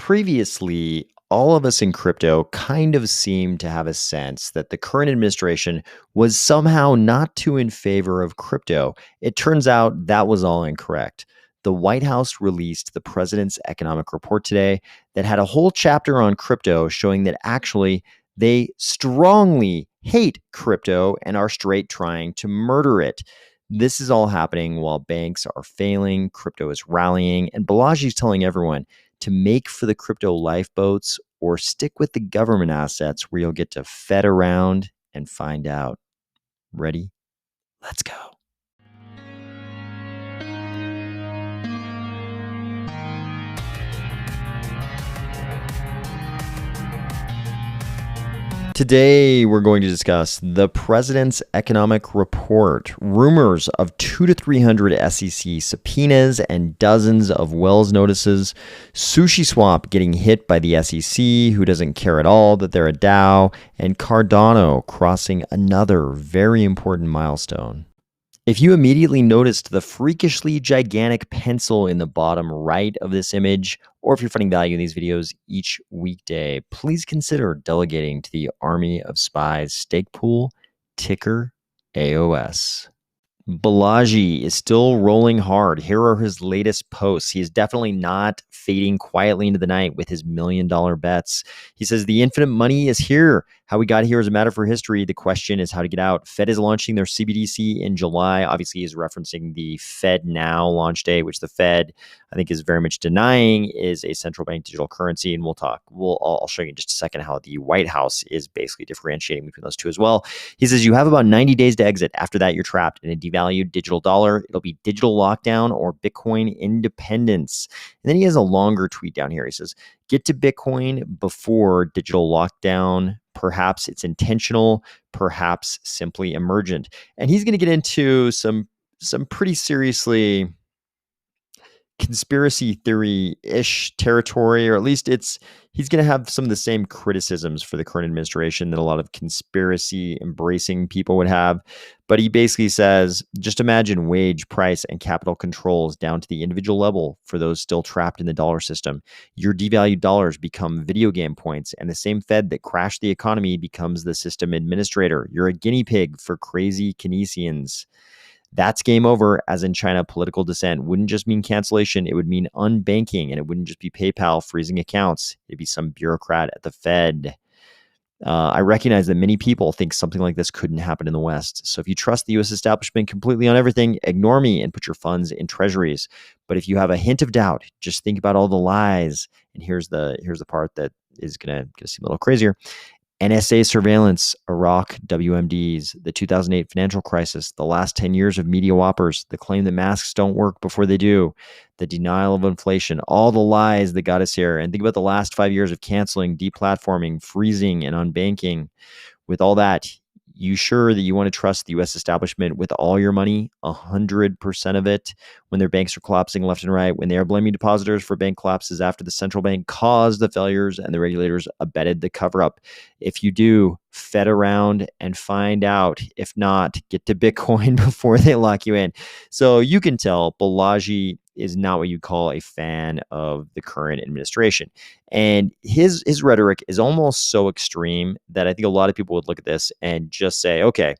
Previously, all of us in crypto kind of seemed to have a sense that the current administration was somehow not too in favor of crypto. It turns out that was all incorrect. The White House released the president's economic report today that had a whole chapter on crypto showing that actually they strongly hate crypto and are straight trying to murder it. This is all happening while banks are failing, crypto is rallying, and Balaji is telling everyone to make for the crypto lifeboats or stick with the government assets where you'll get to fed around and find out. Ready? Let's go. Today, we're going to discuss the president's economic report, rumors of 200 to 300 SEC subpoenas and dozens of Wells notices, Sushi Swap getting hit by the SEC, who doesn't care at all that they're a DAO, and Cardano crossing another very important milestone. If you immediately noticed the freakishly gigantic pencil in the bottom right of this image, or if you're finding value in these videos each weekday, please consider delegating to the Army of Spies stake pool, ticker AOS. Balaji is still rolling hard. Here are his latest posts. He is definitely not fading quietly into the night with his $1 million bets. He says the infinite money is here. How we got here is a matter for history. The question is how to get out. Fed is launching their CBDC in July. Obviously, he's referencing the Fed Now launch date, which the Fed, I think, is very much denying is a central bank digital currency. And I'll show you in just a second how the White House is basically differentiating between those two as well. He says you have about 90 days to exit. After that, you're trapped in a devalued digital dollar. It'll be digital lockdown or Bitcoin independence. And then he has a longer tweet down here. He says, get to Bitcoin before digital lockdown. Perhaps it's intentional, perhaps simply emergent. And he's going to get into some pretty seriously conspiracy theory-ish territory, or at least he's going to have some of the same criticisms for the current administration that a lot of conspiracy embracing people would have. But he basically says, just imagine wage, price, and capital controls down to the individual level for those still trapped in the dollar system. Your devalued dollars become video game points, and the same Fed that crashed the economy becomes the system administrator. You're a guinea pig for crazy Keynesians. That's game over, as in China, political dissent wouldn't just mean cancellation. It would mean unbanking, and it wouldn't just be PayPal freezing accounts. It'd be some bureaucrat at the Fed. I recognize that many people think something like this couldn't happen in the West. So if you trust the U.S. establishment completely on everything, ignore me and put your funds in treasuries. But if you have a hint of doubt, just think about all the lies. And here's the part that is going to seem a little crazier. NSA surveillance, Iraq WMDs, the 2008 financial crisis, the last 10 years of media whoppers, the claim that masks don't work before they do, the denial of inflation, all the lies that got us here. And think about the last 5 years of canceling, deplatforming, freezing, and unbanking. With all that, you sure that you want to trust the U.S. establishment with all your money, 100% of it, when their banks are collapsing left and right, when they are blaming depositors for bank collapses after the central bank caused the failures and the regulators abetted the cover-up? If you do, fed around and find out. If not, get to Bitcoin before they lock you in. So you can tell Balaji is not what you call a fan of the current administration. And his rhetoric is almost so extreme that I think a lot of people would look at this and just say, okay,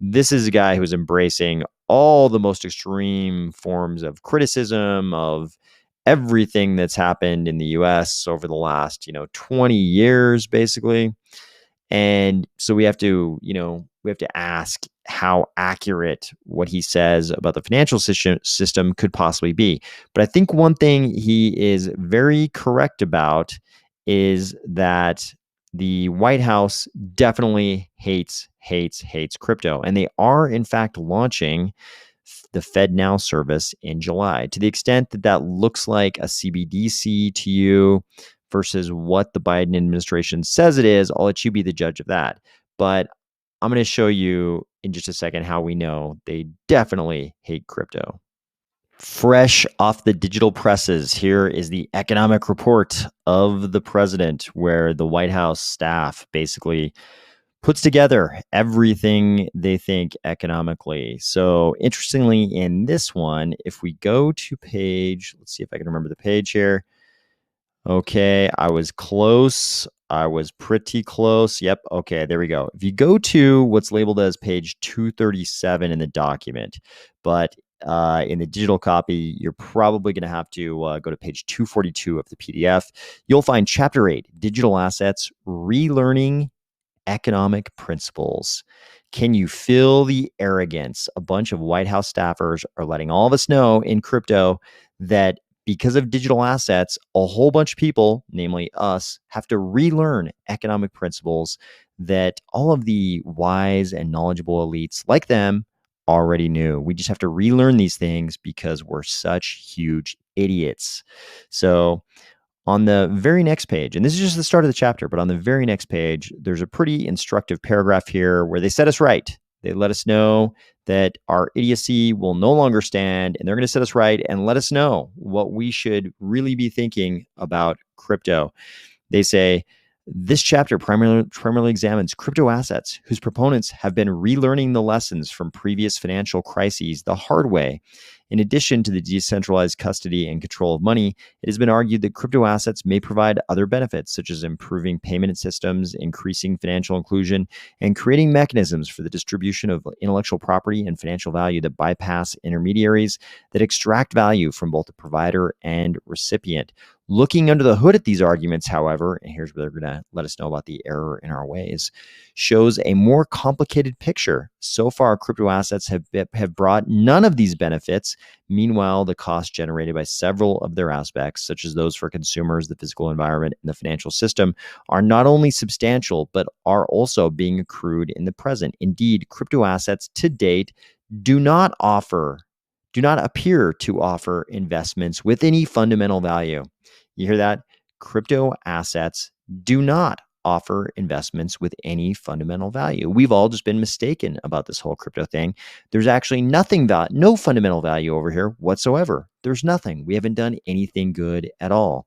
this is a guy who's embracing all the most extreme forms of criticism of everything that's happened in the US over the last, 20 years, basically. And so we have to ask how accurate what he says about the financial system could possibly be. But I think one thing he is very correct about is that the White House definitely hates crypto. And they are, in fact, launching the Fed Now service in July. To the extent that that looks like a CBDC to you versus what the Biden administration says it is, I'll let you be the judge of that. But I'm going to show you in just a second how we know they definitely hate crypto. Fresh off the digital presses, here is the economic report of the president, where the White House staff basically puts together everything they think economically. So interestingly, in this one, if we go to page, let's see if I can remember the page here. Okay, I was close. I was pretty close. Yep. Okay, there we go. If you go to what's labeled as page 237 in the document, but in the digital copy, you're probably going to have to go to page 242 of the PDF. You'll find Chapter 8, Digital Assets, Relearning Economic Principles. Can you feel the arrogance? A bunch of White House staffers are letting all of us know in crypto that because of digital assets, a whole bunch of people, namely us, have to relearn economic principles that all of the wise and knowledgeable elites like them already knew. We just have to relearn these things because we're such huge idiots. So, on the very next page, and this is just the start of the chapter, but on the very next page, there's a pretty instructive paragraph here where they set us right. They let us know that our idiocy will no longer stand, and they're going to set us right and let us know what we should really be thinking about crypto. They say, this chapter primarily examines crypto assets whose proponents have been relearning the lessons from previous financial crises the hard way. In addition to the decentralized custody and control of money, it has been argued that crypto assets may provide other benefits, such as improving payment systems, increasing financial inclusion, and creating mechanisms for the distribution of intellectual property and financial value that bypass intermediaries that extract value from both the provider and recipient. Looking under the hood at these arguments, however, and here's where they're going to let us know about the error in our ways, shows a more complicated picture. So far, crypto assets have brought none of these benefits. Meanwhile, the costs generated by several of their aspects, such as those for consumers, the physical environment, and the financial system, are not only substantial, but are also being accrued in the present. Indeed, crypto assets to date do not appear to offer investments with any fundamental value. You hear that? Crypto assets do not offer investments with any fundamental value. We've all just been mistaken about this whole crypto thing. There's actually no fundamental value over here whatsoever. There's nothing. We haven't done anything good at all.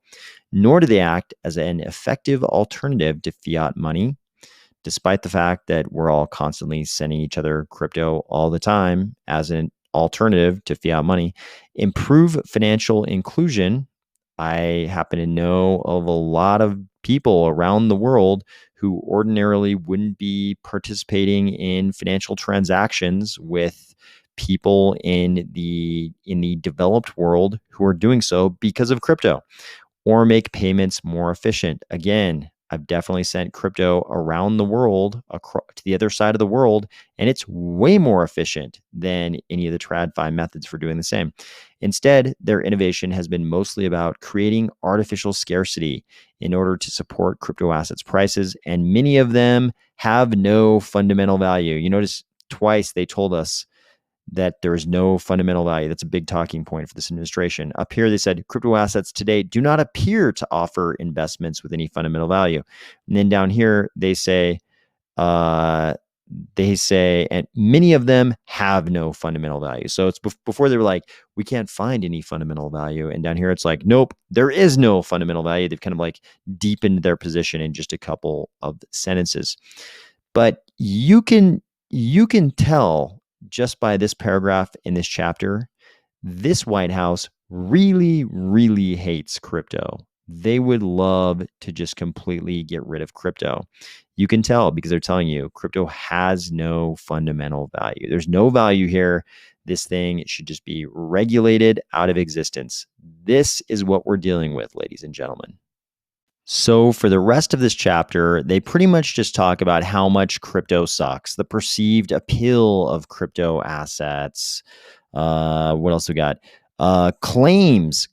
Nor do they act as an effective alternative to fiat money, despite the fact that we're all constantly sending each other crypto all the time as an alternative to fiat money. Improve financial inclusion. I happen to know of a lot of people around the world who ordinarily wouldn't be participating in financial transactions with people in the developed world who are doing so because of crypto, or make payments more efficient. Again, I've definitely sent crypto around the world, to the other side of the world, and it's way more efficient than any of the TradFi methods for doing the same. Instead, their innovation has been mostly about creating artificial scarcity in order to support crypto assets prices, and many of them have no fundamental value. You notice twice they told us that there is no fundamental value. That's a big talking point for this administration. Up here, they said crypto assets today do not appear to offer investments with any fundamental value. And then down here, they say, and many of them have no fundamental value. So it's before they were like, we can't find any fundamental value. And down here, it's like, nope, there is no fundamental value. They've kind of like deepened their position in just a couple of sentences. But you can tell just by this paragraph in this chapter, this White House really, really hates crypto. They would love to just completely get rid of crypto. You can tell because they're telling you crypto has no fundamental value. There's no value here. This thing should just be regulated out of existence. This is what we're dealing with, ladies and gentlemen. So for the rest of this chapter, they pretty much just talk about how much crypto sucks, the perceived appeal of crypto assets. What else we got? Claims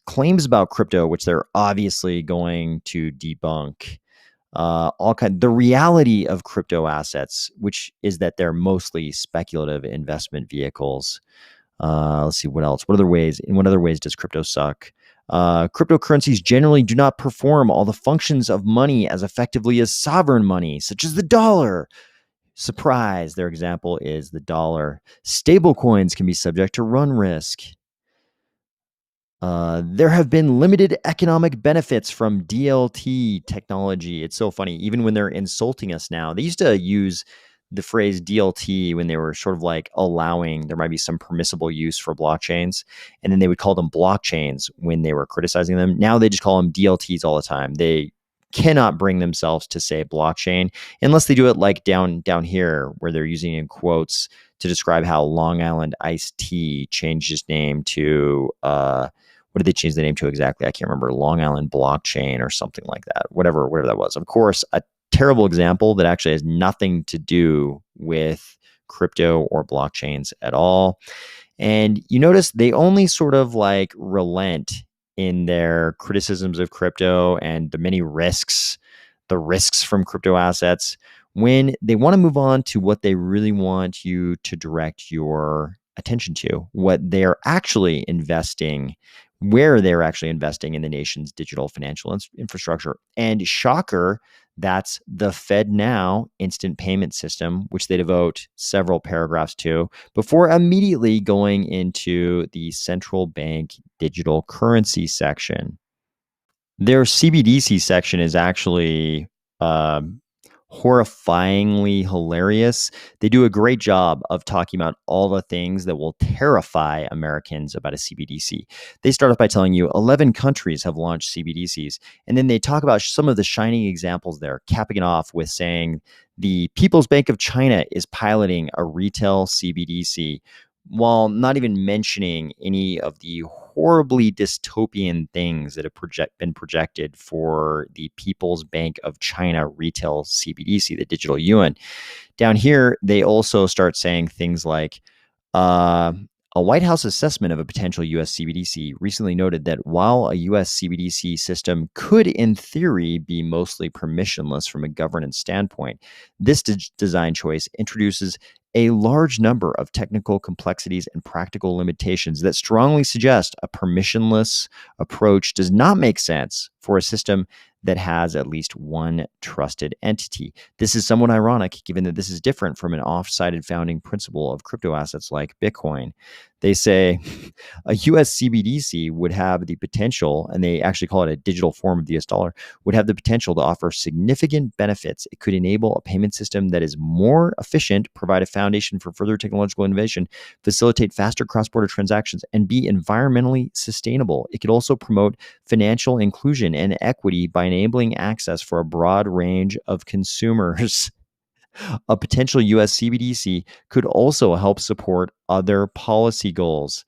about crypto, which they're obviously going to debunk. The reality of crypto assets, which is that they're mostly speculative investment vehicles. Let's see what else. In what other ways does crypto suck? Cryptocurrencies generally do not perform all the functions of money as effectively as sovereign money, such as the dollar. Surprise, their example is the dollar. Stablecoins can be subject to run risk. There have been limited economic benefits from DLT technology. It's so funny. Even when they're insulting us now, they used to use the phrase DLT when they were sort of like allowing there might be some permissible use for blockchains, and then they would call them blockchains when they were criticizing them. Now they just call them DLTs all the time. They cannot bring themselves to say blockchain unless they do it like down here where they're using in quotes to describe how Long Island iced tea changed its name to what did they change the name to exactly? I can't remember. Long Island blockchain or something like that. Whatever that was. Of course, a terrible example that actually has nothing to do with crypto or blockchains at all. And you notice they only sort of like relent in their criticisms of crypto and the many risks, the risks from crypto assets, when they want to move on to what they really want you to direct your attention to, what they're actually investing, where they're actually investing in the nation's digital financial infrastructure. And shocker, that's the FedNow instant payment system, which they devote several paragraphs to before immediately going into the central bank digital currency section. Their CBDC section is actually horrifyingly hilarious. They do a great job of talking about all the things that will terrify Americans about a CBDC. They start off by telling you 11 countries have launched CBDCs, and then they talk about some of the shining examples there, capping it off with saying the People's Bank of China is piloting a retail CBDC, while not even mentioning any of the horribly dystopian things that have been projected for the People's Bank of China retail CBDC, the digital yuan. Down here, they also start saying things like, a White House assessment of a potential U.S. CBDC recently noted that while a U.S. CBDC system could, in theory, be mostly permissionless from a governance standpoint, this design choice introduces a large number of technical complexities and practical limitations that strongly suggest a permissionless approach does not make sense for a system that has at least one trusted entity. This is somewhat ironic, given that this is different from an oft-cited founding principle of crypto assets like Bitcoin. They say a US CBDC would have the potential, and they actually call it a digital form of the US dollar, would have the potential to offer significant benefits. It could enable a payment system that is more efficient, provide a foundation for further technological innovation, facilitate faster cross-border transactions, and be environmentally sustainable. It could also promote financial inclusion and equity by enabling access for a broad range of consumers. A potential US CBDC could also help support other policy goals.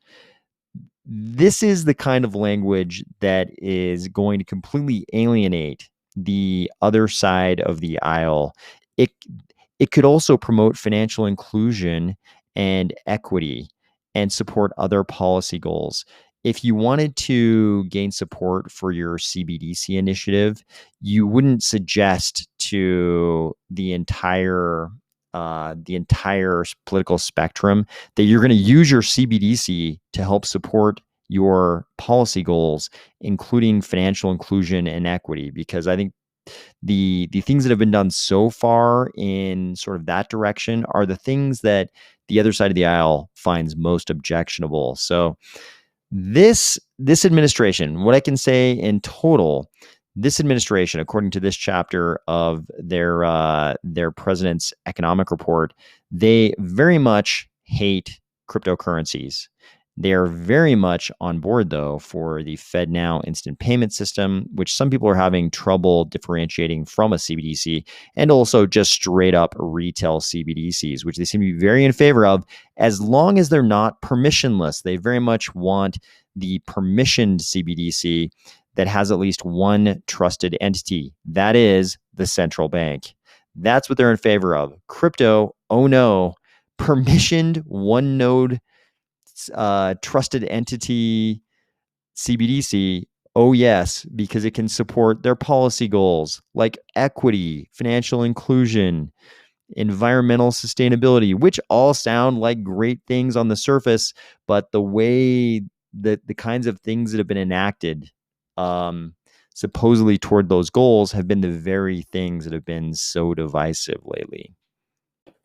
This is the kind of language that is going to completely alienate the other side of the aisle. It, it could also promote financial inclusion and equity and support other policy goals. If you wanted to gain support for your CBDC initiative, you wouldn't suggest to the entire political spectrum that you're going to use your CBDC to help support your policy goals, including financial inclusion and equity, because I think the things that have been done so far in sort of that direction are the things that the other side of the aisle finds most objectionable. So this administration, what I can say in total, this administration, according to this chapter of their president's economic report, they very much hate cryptocurrencies. They are very much on board, though, for the FedNow instant payment system, which some people are having trouble differentiating from a CBDC, and also just straight up retail CBDCs, which they seem to be very in favor of, as long as they're not permissionless. They very much want the permissioned CBDC that has at least one trusted entity. That is the central bank. That's what they're in favor of. Crypto, oh no, permissioned one node trusted entity CBDC, oh yes, because it can support their policy goals like equity, financial inclusion, environmental sustainability, which all sound like great things on the surface, but the way that the kinds of things that have been enacted supposedly toward those goals have been the very things that have been so divisive lately.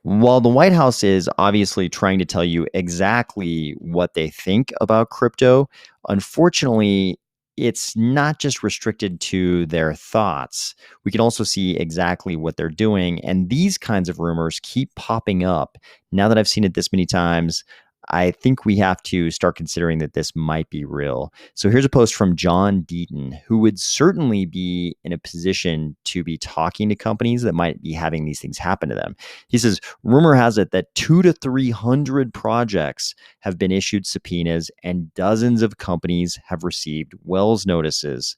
While the White House is obviously trying to tell you exactly what they think about crypto, unfortunately, it's not just restricted to their thoughts. We can also see exactly what they're doing. And these kinds of rumors keep popping up. Now that I've seen it this many times, I think we have to start considering that this might be real. So here's a post from John Deaton, who would certainly be in a position to be talking to companies that might be having these things happen to them. He says, rumor has it that 200 to 300 projects have been issued subpoenas and dozens of companies have received Wells notices.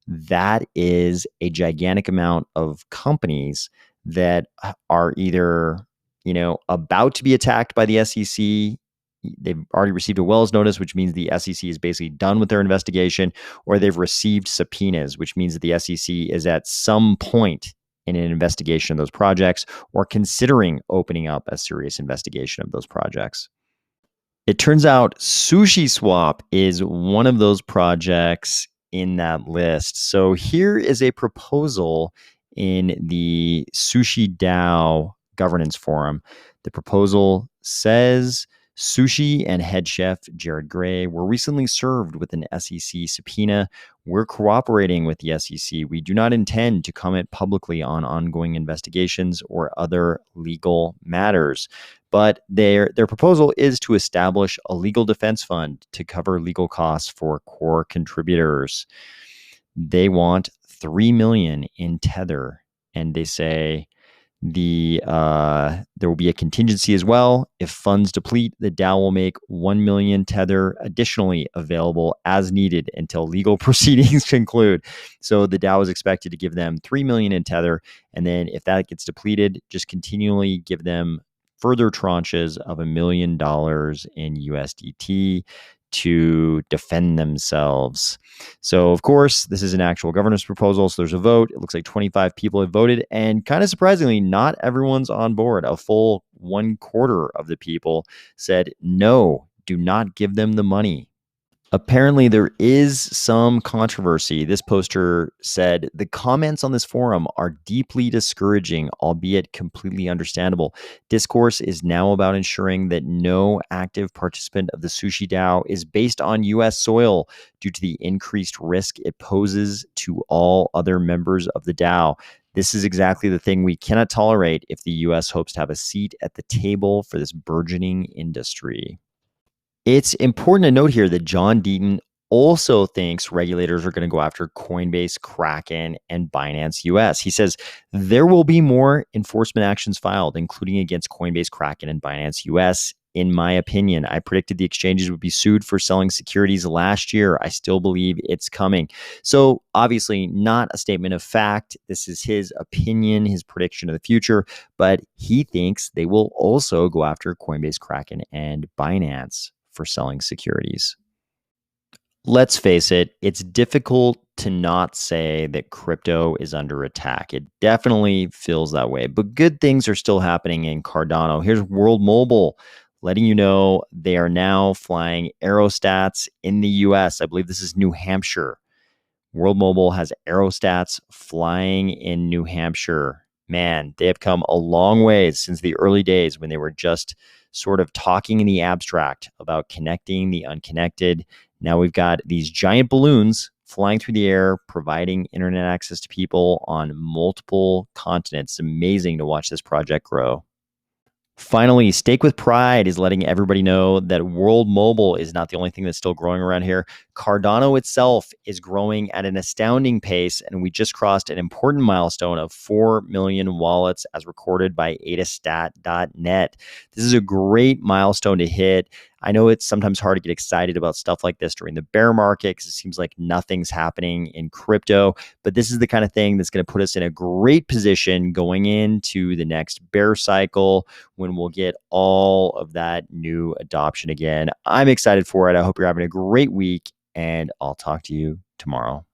That is a gigantic amount of companies that are either, about to be attacked by the SEC. They've already received a Wells notice, which means the SEC is basically done with their investigation, or they've received subpoenas, which means that the SEC is at some point in an investigation of those projects or considering opening up a serious investigation of those projects. It turns out SushiSwap is one of those projects in that list. So here is a proposal in the Sushi DAO governance forum. The proposal says Sushi and head chef Jared Gray were recently served with an SEC subpoena. We're cooperating with the SEC. We do not intend to comment publicly on ongoing investigations or other legal matters. But their proposal is to establish a legal defense fund to cover legal costs for core contributors. They want $3 million in Tether, and they say there will be a contingency as well. If funds deplete, the DAO will make 1 million Tether additionally available as needed until legal proceedings conclude. So the DAO is expected to give them 3 million in Tether, and then if that gets depleted, just continually give them further tranches of $1 million in USDT to defend themselves. So, of course, this is an actual governance proposal. So there's a vote. It looks like 25 people have voted. And kind of surprisingly, not everyone's on board. A full 1/4 of the people said, no, do not give them the money. Apparently, there is some controversy. This poster said, the comments on this forum are deeply discouraging, albeit completely understandable. Discourse is now about ensuring that no active participant of the Sushi DAO is based on U.S. soil due to the increased risk it poses to all other members of the DAO. This is exactly the thing we cannot tolerate if the U.S. hopes to have a seat at the table for this burgeoning industry. It's important to note here that John Deaton also thinks regulators are going to go after Coinbase, Kraken, and Binance US. He says there will be more enforcement actions filed, including against Coinbase, Kraken, and Binance US. In my opinion, I predicted the exchanges would be sued for selling securities last year. I still believe it's coming. So obviously not a statement of fact. This is his opinion, his prediction of the future, but he thinks they will also go after Coinbase, Kraken, and Binance for selling securities. Let's face it, it's difficult to not say that crypto is under attack. It definitely feels that way, but good things are still happening in Cardano. Here's World Mobile letting you know they are now flying Aerostats in the US. I believe this is New Hampshire. World Mobile has Aerostats flying in New Hampshire. Man, they have come a long way since the early days when they were just sort of talking in the abstract about connecting the unconnected. Now we've got these giant balloons flying through the air, providing internet access to people on multiple continents. It's amazing to watch this project grow. Finally, Stake with Pride is letting everybody know that World Mobile is not the only thing that's still growing around here. Cardano itself is growing at an astounding pace, and we just crossed an important milestone of 4 million wallets as recorded by Aerostat.net. This is a great milestone to hit. I know it's sometimes hard to get excited about stuff like this during the bear market because it seems like nothing's happening in crypto, but this is the kind of thing that's going to put us in a great position going into the next bear cycle when we'll get all of that new adoption again. I'm excited for it. I hope you're having a great week, and I'll talk to you tomorrow.